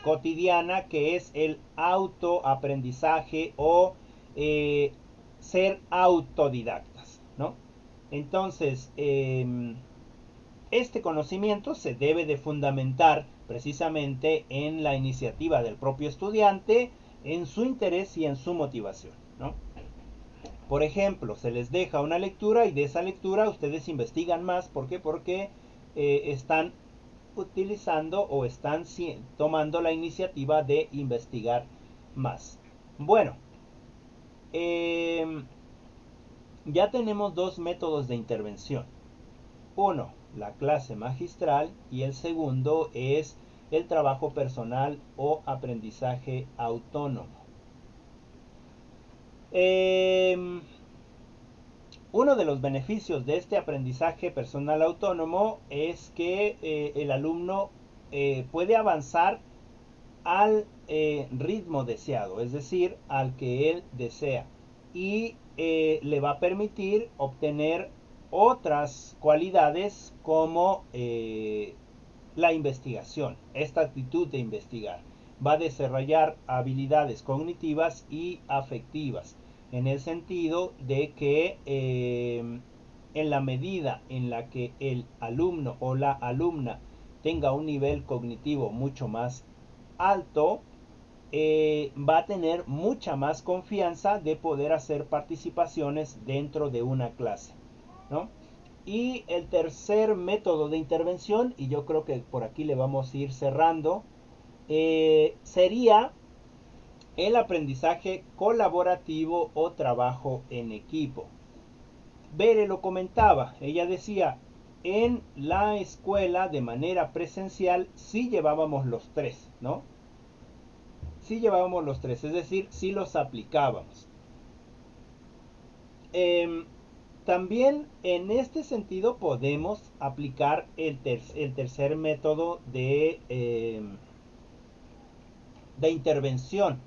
cotidiana, que es el autoaprendizaje o ser autodidactas, ¿no? Entonces, este conocimiento se debe de fundamentar precisamente en la iniciativa del propio estudiante, en su interés y en su motivación, ¿no? Por ejemplo, se les deja una lectura y de esa lectura ustedes investigan más. ¿Por qué? Porque están utilizando o están tomando la iniciativa de investigar más. Bueno, ya tenemos dos métodos de intervención. Uno, la clase magistral, y el segundo es el trabajo personal o aprendizaje autónomo. Uno de los beneficios de este aprendizaje personal autónomo es que el alumno puede avanzar al ritmo deseado, es decir, al que él desea, y le va a permitir obtener otras cualidades como la investigación, esta actitud de investigar. Va a desarrollar habilidades cognitivas y afectivas, en el sentido de que en la medida en la que el alumno o la alumna tenga un nivel cognitivo mucho más alto, va a tener mucha más confianza de poder hacer participaciones dentro de una clase, ¿no? Y el tercer método de intervención, y yo creo que por aquí le vamos a ir cerrando, sería el aprendizaje colaborativo o trabajo en equipo. Bere lo comentaba, ella decía, en la escuela de manera presencial sí llevábamos los tres, ¿no? Sí llevábamos los tres, es decir, sí los aplicábamos. También en este sentido podemos aplicar el tercer método de intervención,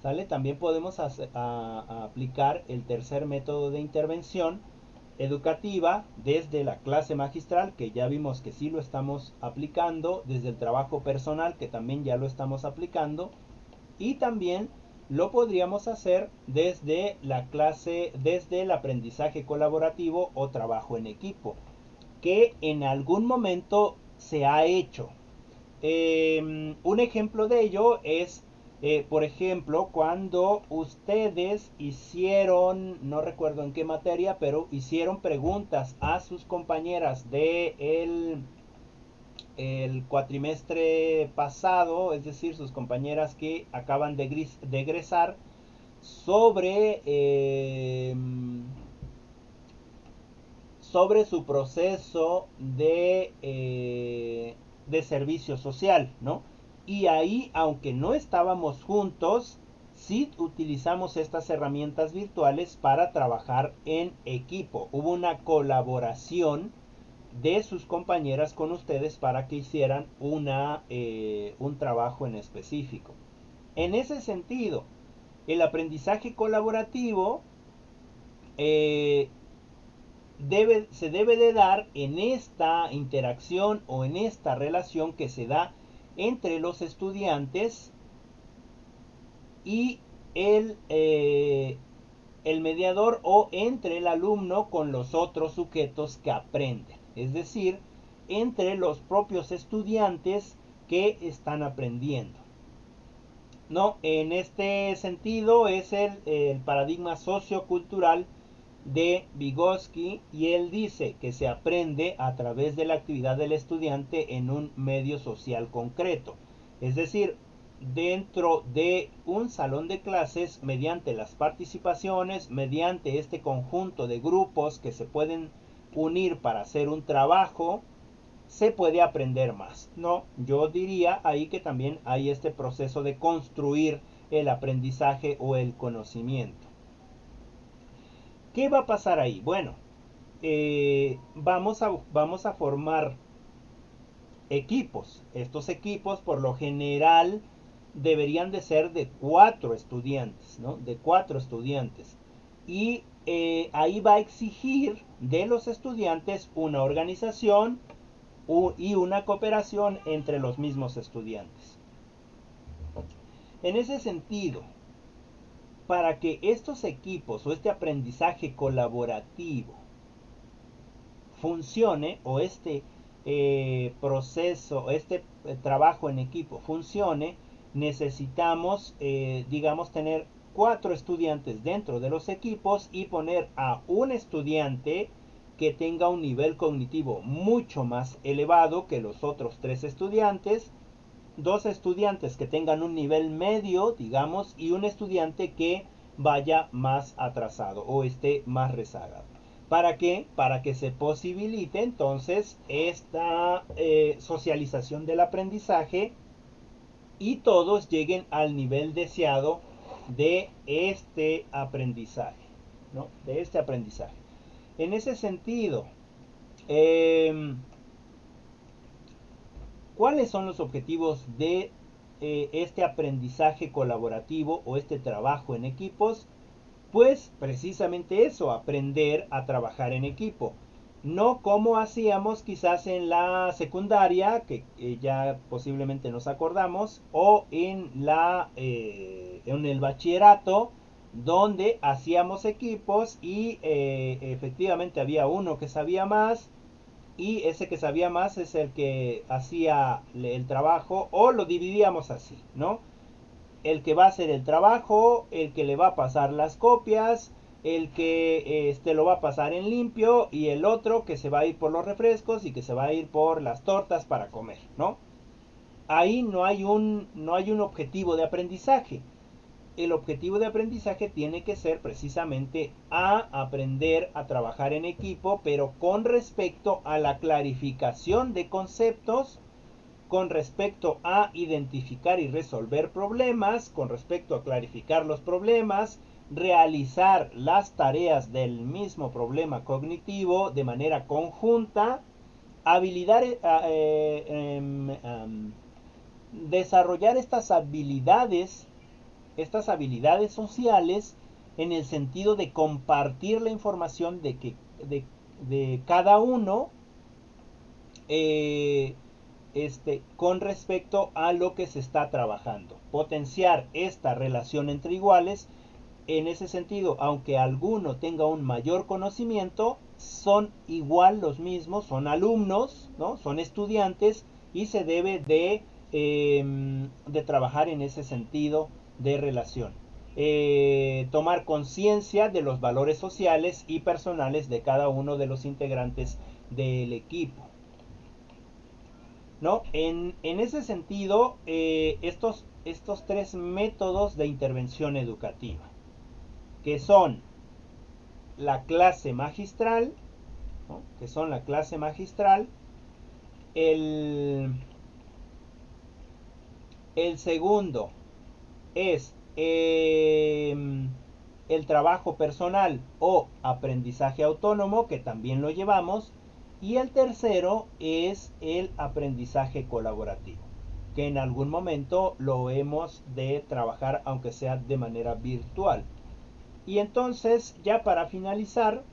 ¿sale? También podemos aplicar el tercer método de intervención educativa desde la clase magistral, que ya vimos que sí lo estamos aplicando, desde el trabajo personal, que también ya lo estamos aplicando, y también lo podríamos hacer desde la clase, desde el aprendizaje colaborativo o trabajo en equipo, que en algún momento se ha hecho. Un ejemplo de ello es, por ejemplo, cuando ustedes hicieron, no recuerdo en qué materia, pero hicieron preguntas a sus compañeras de el cuatrimestre pasado, es decir, sus compañeras que acaban de egresar, sobre su proceso de servicio social, ¿no? Y ahí, aunque no estábamos juntos, sí utilizamos estas herramientas virtuales para trabajar en equipo. Hubo una colaboración de sus compañeras con ustedes para que hicieran un trabajo en específico. En ese sentido, el aprendizaje colaborativo se debe de dar en esta interacción o en esta relación que se da entre los estudiantes y el mediador, o entre el alumno con los otros sujetos que aprenden, es decir, entre los propios estudiantes que están aprendiendo. No, en este sentido es el paradigma sociocultural de Vygotsky, y él dice que se aprende a través de la actividad del estudiante en un medio social concreto, es decir, dentro de un salón de clases, mediante las participaciones, mediante este conjunto de grupos que se pueden unir para hacer un trabajo, se puede aprender más, ¿no? Yo diría ahí que también hay este proceso de construir el aprendizaje o el conocimiento. ¿Qué va a pasar ahí? Bueno, vamos a formar equipos. Estos equipos por lo general deberían de ser de 4 estudiantes, ¿no? De 4 estudiantes. Y ahí va a exigir de los estudiantes una organización y una cooperación entre los mismos estudiantes. En ese sentido, para que estos equipos o este aprendizaje colaborativo funcione, o este proceso, este trabajo en equipo funcione, necesitamos, digamos, tener 4 estudiantes dentro de los equipos y poner a un estudiante que tenga un nivel cognitivo mucho más elevado que los otros 3 estudiantes, 2 estudiantes que tengan un nivel medio, digamos, y un estudiante que vaya más atrasado o esté más rezagado. ¿Para qué? Para que se posibilite entonces esta socialización del aprendizaje y todos lleguen al nivel deseado de este aprendizaje, ¿no? De este aprendizaje. En ese sentido, ¿cuáles son los objetivos de este aprendizaje colaborativo o este trabajo en equipos? Pues precisamente eso, aprender a trabajar en equipo. No como hacíamos quizás en la secundaria, que ya posiblemente nos acordamos, o en el bachillerato, donde hacíamos equipos y efectivamente había uno que sabía más, y ese que sabía más es el que hacía el trabajo, o lo dividíamos así, ¿no? El que va a hacer el trabajo, el que le va a pasar las copias, el que lo va a pasar en limpio, y el otro que se va a ir por los refrescos y que se va a ir por las tortas para comer, ¿no? Ahí no hay un objetivo de aprendizaje. El objetivo de aprendizaje tiene que ser precisamente a aprender a trabajar en equipo, pero con respecto a la clarificación de conceptos, con respecto a identificar y resolver problemas, con respecto a clarificar los problemas, realizar las tareas del mismo problema cognitivo de manera conjunta, habilidad, desarrollar estas habilidades sociales en el sentido de compartir la información de cada uno, con respecto a lo que se está trabajando. Potenciar esta relación entre iguales. En ese sentido, aunque alguno tenga un mayor conocimiento, son igual los mismos, son alumnos, ¿no? Son estudiantes, y se debe de trabajar en ese sentido de relación. Tomar conciencia de los valores sociales y personales de cada uno de los integrantes del equipo, ¿no? En ese sentido, estos tres métodos de intervención educativa, que son la clase magistral, ¿no? Que son la clase magistral, el segundo es el trabajo personal o aprendizaje autónomo, que también lo llevamos, y el tercero es el aprendizaje colaborativo, que en algún momento lo hemos de trabajar, aunque sea de manera virtual. Y entonces, ya para finalizar,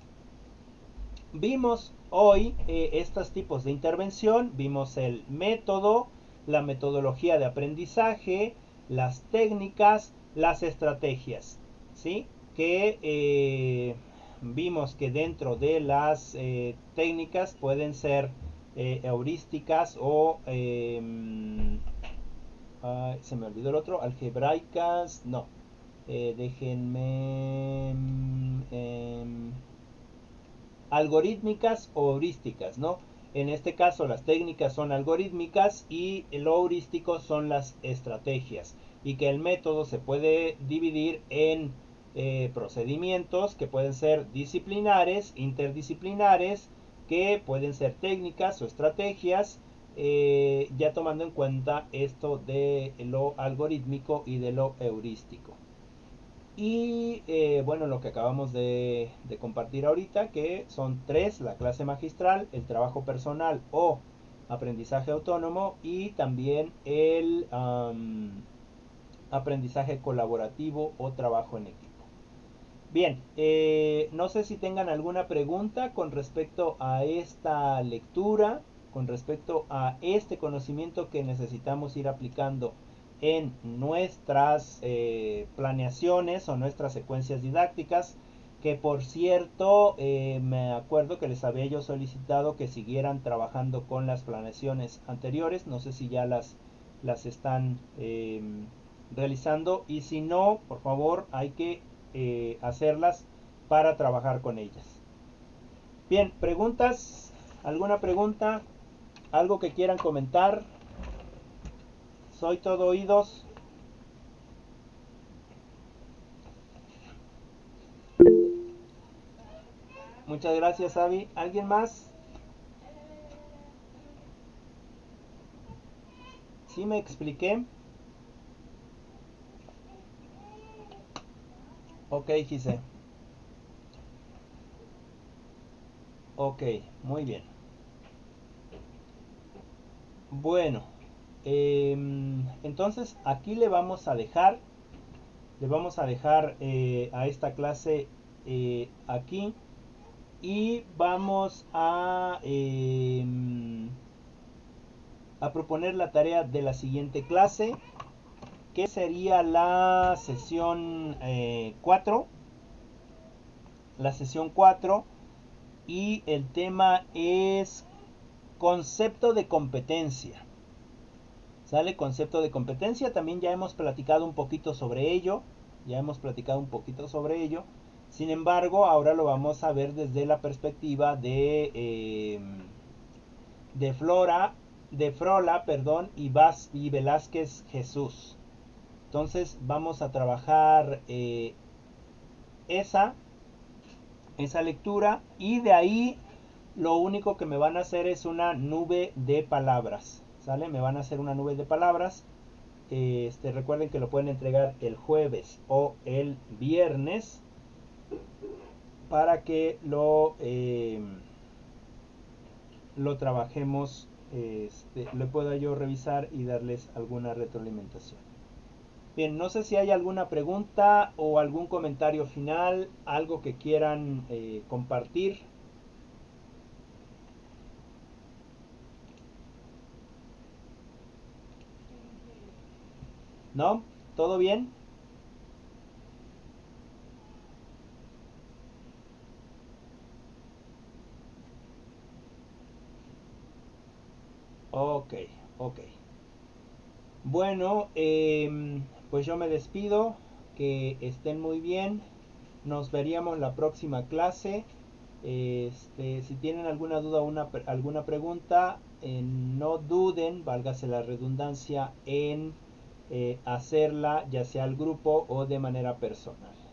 vimos hoy estos tipos de intervención. Vimos el método, la metodología de aprendizaje, las técnicas, las estrategias, ¿sí? Que vimos que dentro de las técnicas pueden ser heurísticas o se me olvidó el otro, algebraicas, no, déjenme algorítmicas o heurísticas, ¿no? En este caso las técnicas son algorítmicas y lo heurístico son las estrategias, y que el método se puede dividir en procedimientos que pueden ser disciplinares, interdisciplinares, que pueden ser técnicas o estrategias, ya tomando en cuenta esto de lo algorítmico y de lo heurístico. Y bueno, lo que acabamos de compartir ahorita, que son tres: la clase magistral, el trabajo personal o aprendizaje autónomo, y también el aprendizaje colaborativo o trabajo en equipo. Bien, no sé si tengan alguna pregunta con respecto a esta lectura, con respecto a este conocimiento que necesitamos ir aplicando en nuestras planeaciones o nuestras secuencias didácticas, que por cierto me acuerdo que les había yo solicitado que siguieran trabajando con las planeaciones anteriores. No sé si ya las están realizando, y si no, por favor hay que hacerlas para trabajar con ellas. Bien, preguntas, alguna pregunta, algo que quieran comentar. Soy todo oídos. Muchas gracias, Avi. ¿Alguien más? ¿Sí me expliqué? Ok, Gise. Ok, muy bien. Bueno, entonces aquí le vamos a dejar a esta clase aquí y vamos a proponer la tarea de la siguiente clase, que sería la sesión 4, la sesión 4, y el tema es concepto de competencia. ¿Sale? Concepto de competencia, también ya hemos platicado un poquito sobre ello, sin embargo, ahora lo vamos a ver desde la perspectiva de Frola, perdón, y Velázquez Jesús. Entonces vamos a trabajar esa lectura, y de ahí lo único que me van a hacer es una nube de palabras, ¿sale? Me van a hacer una nube de palabras. Recuerden que lo pueden entregar el jueves o el viernes para que lo trabajemos, lo pueda yo revisar y darles alguna retroalimentación. Bien, no sé si hay alguna pregunta o algún comentario final, algo que quieran compartir. ¿No? ¿Todo bien? Ok, ok. Bueno, pues yo me despido, que estén muy bien, nos veríamos la próxima clase. Si tienen alguna duda o alguna pregunta, no duden, válgase la redundancia, en hacerla ya sea al grupo o de manera personal.